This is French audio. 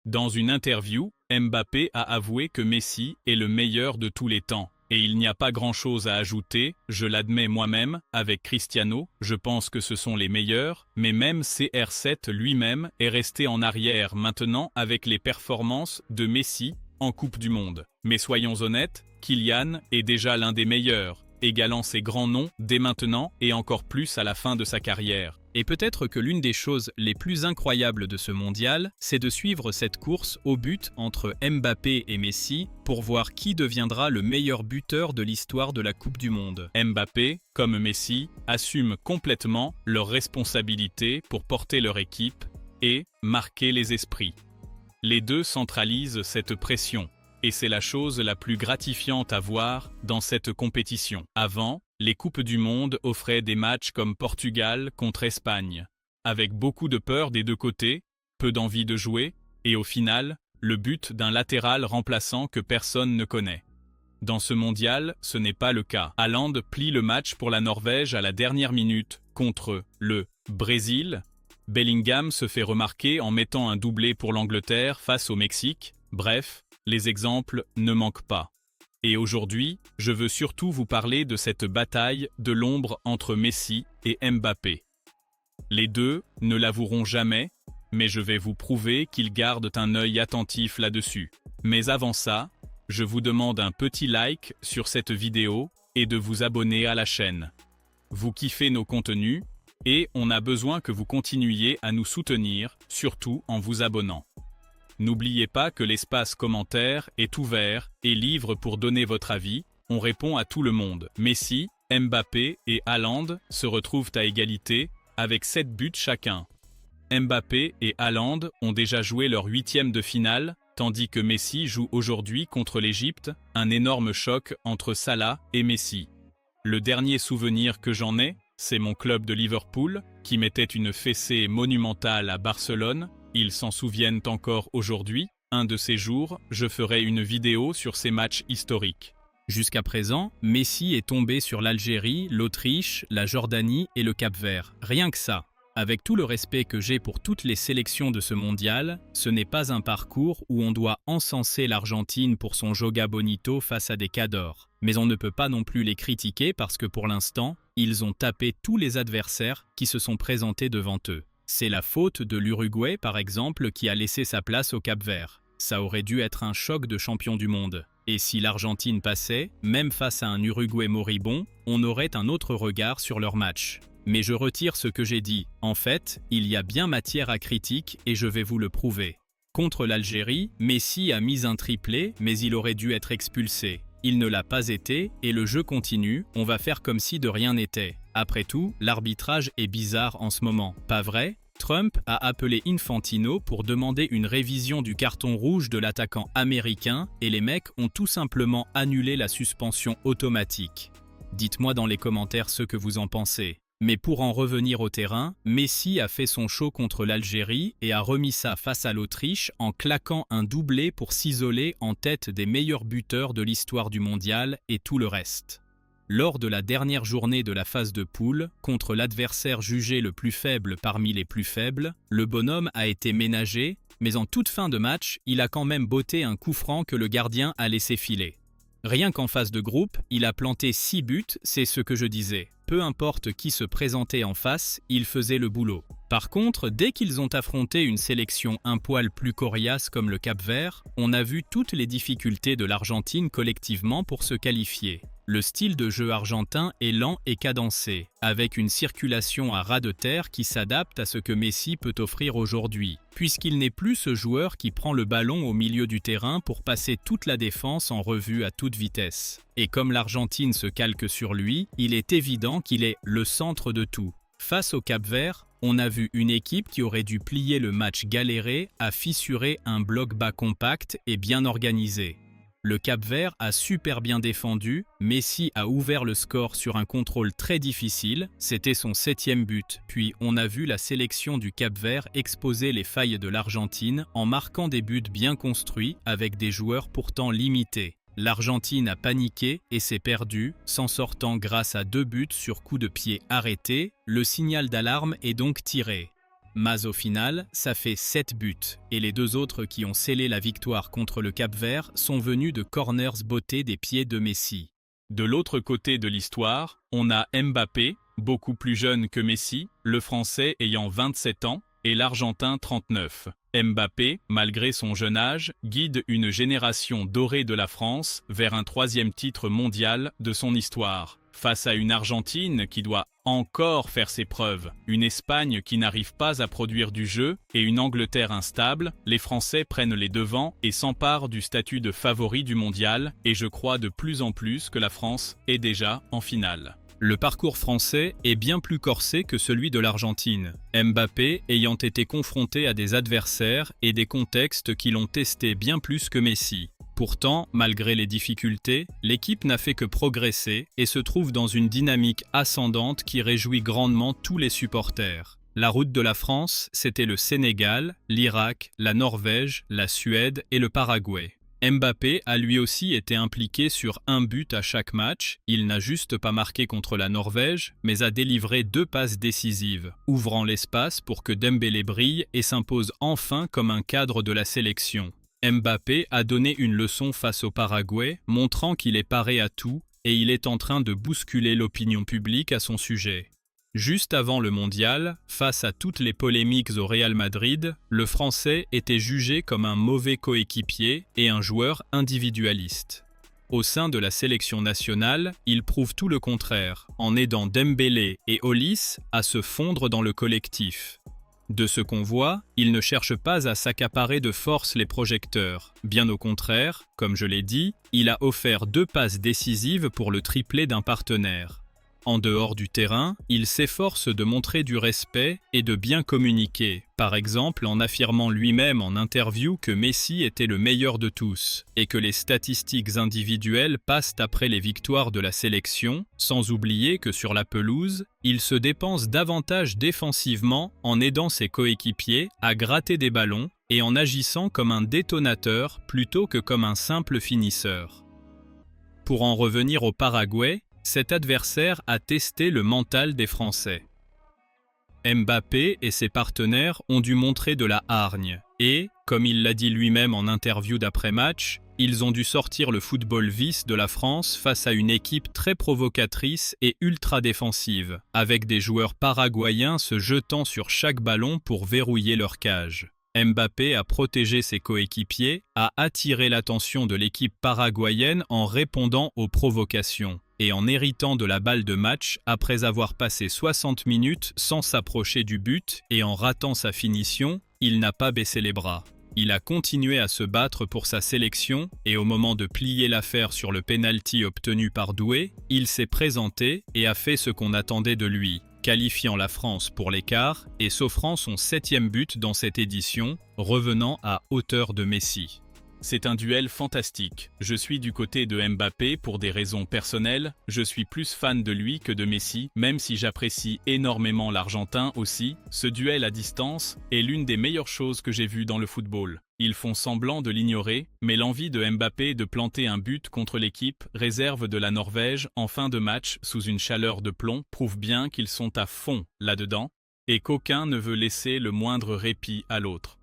Dans une interview, Mbappé a avoué que Messi est le meilleur de tous les temps. Et il n'y a pas grand-chose à ajouter, je l'admets moi-même, avec Cristiano, je pense que ce sont les meilleurs, mais même CR7 lui-même est resté en arrière maintenant avec les performances de Messi en Coupe du Monde. Mais soyons honnêtes, Kylian est déjà l'un des meilleurs, égalant ses grands noms dès maintenant et encore plus à la fin de sa carrière. Et peut-être que l'une des choses les plus incroyables de ce mondial, c'est de suivre cette course au but entre Mbappé et Messi pour voir qui deviendra le meilleur buteur de l'histoire de la Coupe du Monde. Mbappé, comme Messi, assument complètement leurs responsabilités pour porter leur équipe et marquer les esprits. Les deux centralisent cette pression. Et c'est la chose la plus gratifiante à voir dans cette compétition. Avant, les Coupes du Monde offraient des matchs comme Portugal contre Espagne, avec beaucoup de peur des deux côtés, peu d'envie de jouer, et au final, le but d'un latéral remplaçant que personne ne connaît. Dans ce mondial, ce n'est pas le cas. Haaland plie le match pour la Norvège à la dernière minute contre le Brésil. Bellingham se fait remarquer en mettant un doublé pour l'Angleterre face au Mexique. Bref, les exemples ne manquent pas. Et aujourd'hui, je veux surtout vous parler de cette bataille de l'ombre entre Messi et Mbappé. Les deux ne l'avoueront jamais, mais je vais vous prouver qu'ils gardent un œil attentif là-dessus. Mais avant ça, je vous demande un petit like sur cette vidéo et de vous abonner à la chaîne. Vous kiffez nos contenus et on a besoin que vous continuiez à nous soutenir, surtout en vous abonnant. N'oubliez pas que l'espace commentaire est ouvert et libre pour donner votre avis, on répond à tout le monde. Messi, Mbappé et Haaland se retrouvent à égalité, avec 7 buts chacun. Mbappé et Haaland ont déjà joué leur 8e de finale, tandis que Messi joue aujourd'hui contre l'Égypte, un énorme choc entre Salah et Messi. Le dernier souvenir que j'en ai, c'est mon club de Liverpool, qui mettait une fessée monumentale à Barcelone. Ils s'en souviennent encore aujourd'hui. Un de ces jours, je ferai une vidéo sur ces matchs historiques. Jusqu'à présent, Messi est tombé sur l'Algérie, l'Autriche, la Jordanie et le Cap-Vert. Rien que ça. Avec tout le respect que j'ai pour toutes les sélections de ce mondial, ce n'est pas un parcours où on doit encenser l'Argentine pour son joga bonito face à des cadors. Mais on ne peut pas non plus les critiquer parce que pour l'instant, ils ont tapé tous les adversaires qui se sont présentés devant eux. C'est la faute de l'Uruguay, par exemple, qui a laissé sa place au Cap-Vert. Ça aurait dû être un choc de champion du monde. Et si l'Argentine passait, même face à un Uruguay moribond, on aurait un autre regard sur leur match. Mais je retire ce que j'ai dit. En fait, il y a bien matière à critique et je vais vous le prouver. Contre l'Algérie, Messi a mis un triplé, mais il aurait dû être expulsé. Il ne l'a pas été et le jeu continue, on va faire comme si de rien n'était. Après tout, l'arbitrage est bizarre en ce moment, pas vrai ? Trump a appelé Infantino pour demander une révision du carton rouge de l'attaquant américain et les mecs ont tout simplement annulé la suspension automatique. Dites-moi dans les commentaires ce que vous en pensez. Mais pour en revenir au terrain, Messi a fait son show contre l'Algérie et a remis ça face à l'Autriche en claquant un doublé pour s'isoler en tête des meilleurs buteurs de l'histoire du mondial et tout le reste. Lors de la dernière journée de la phase de poule, contre l'adversaire jugé le plus faible parmi les plus faibles, le bonhomme a été ménagé, mais en toute fin de match, il a quand même botté un coup franc que le gardien a laissé filer. Rien qu'en phase de groupe, il a planté 6 buts, c'est ce que je disais. Peu importe qui se présentait en face, il faisait le boulot. Par contre, dès qu'ils ont affronté une sélection un poil plus coriace comme le Cap-Vert, on a vu toutes les difficultés de l'Argentine collectivement pour se qualifier. Le style de jeu argentin est lent et cadencé, avec une circulation à ras de terre qui s'adapte à ce que Messi peut offrir aujourd'hui, puisqu'il n'est plus ce joueur qui prend le ballon au milieu du terrain pour passer toute la défense en revue à toute vitesse. Et comme l'Argentine se calque sur lui, il est évident qu'il est le centre de tout. Face au Cap-Vert, on a vu une équipe qui aurait dû plier le match galéré à fissurer un bloc bas compact et bien organisé. Le Cap-Vert a super bien défendu, Messi a ouvert le score sur un contrôle très difficile, c'était son 7e but. Puis on a vu la sélection du Cap-Vert exposer les failles de l'Argentine en marquant des buts bien construits avec des joueurs pourtant limités. L'Argentine a paniqué et s'est perdue, s'en sortant grâce à 2 buts sur coup de pied arrêté, le signal d'alarme est donc tiré. Mais au final, ça fait 7 buts, et les 2 autres qui ont scellé la victoire contre le Cap-Vert sont venus de corners bottés des pieds de Messi. De l'autre côté de l'histoire, on a Mbappé, beaucoup plus jeune que Messi, le Français ayant 27 ans, et l'Argentin 39. Mbappé, malgré son jeune âge, guide une génération dorée de la France vers un 3e titre mondial de son histoire. Face à une Argentine qui doit encore faire ses preuves, une Espagne qui n'arrive pas à produire du jeu et une Angleterre instable, les Français prennent les devants et s'emparent du statut de favori du mondial, et je crois de plus en plus que la France est déjà en finale. Le parcours français est bien plus corsé que celui de l'Argentine, Mbappé ayant été confronté à des adversaires et des contextes qui l'ont testé bien plus que Messi. Pourtant, malgré les difficultés, l'équipe n'a fait que progresser et se trouve dans une dynamique ascendante qui réjouit grandement tous les supporters. La route de la France, c'était le Sénégal, l'Irak, la Norvège, la Suède et le Paraguay. Mbappé a lui aussi été impliqué sur 1 but à chaque match. Il n'a juste pas marqué contre la Norvège, mais a délivré 2 passes décisives, ouvrant l'espace pour que Dembélé brille et s'impose enfin comme un cadre de la sélection. Mbappé a donné une leçon face au Paraguay, montrant qu'il est paré à tout et il est en train de bousculer l'opinion publique à son sujet. Juste avant le mondial, face à toutes les polémiques au Real Madrid, le Français était jugé comme un mauvais coéquipier et un joueur individualiste. Au sein de la sélection nationale, il prouve tout le contraire, en aidant Dembélé et Ollis à se fondre dans le collectif. De ce qu'on voit, il ne cherche pas à s'accaparer de force les projecteurs. Bien au contraire, comme je l'ai dit, il a offert 2 passes décisives pour le triplé d'un partenaire. En dehors du terrain, il s'efforce de montrer du respect et de bien communiquer, par exemple en affirmant lui-même en interview que Messi était le meilleur de tous, et que les statistiques individuelles passent après les victoires de la sélection, sans oublier que sur la pelouse, il se dépense davantage défensivement en aidant ses coéquipiers à gratter des ballons et en agissant comme un détonateur plutôt que comme un simple finisseur. Pour en revenir au Paraguay, cet adversaire a testé le mental des Français. Mbappé et ses partenaires ont dû montrer de la hargne et, comme il l'a dit lui-même en interview d'après-match, ils ont dû sortir le football vice de la France face à une équipe très provocatrice et ultra défensive, avec des joueurs paraguayens se jetant sur chaque ballon pour verrouiller leur cage. Mbappé a protégé ses coéquipiers, a attiré l'attention de l'équipe paraguayenne en répondant aux provocations et en héritant de la balle de match après avoir passé 60 minutes sans s'approcher du but et en ratant sa finition, il n'a pas baissé les bras. Il a continué à se battre pour sa sélection et au moment de plier l'affaire sur le penalty obtenu par Doué, il s'est présenté et a fait ce qu'on attendait de lui, qualifiant la France pour l'écart et s'offrant son 7e but dans cette édition, revenant à hauteur de Messi. C'est un duel fantastique. Je suis du côté de Mbappé pour des raisons personnelles, je suis plus fan de lui que de Messi, même si j'apprécie énormément l'Argentin aussi. Ce duel à distance est l'une des meilleures choses que j'ai vues dans le football. Ils font semblant de l'ignorer, mais l'envie de Mbappé de planter un but contre l'équipe réserve de la Norvège en fin de match sous une chaleur de plomb prouve bien qu'ils sont à fond là-dedans et qu'aucun ne veut laisser le moindre répit à l'autre.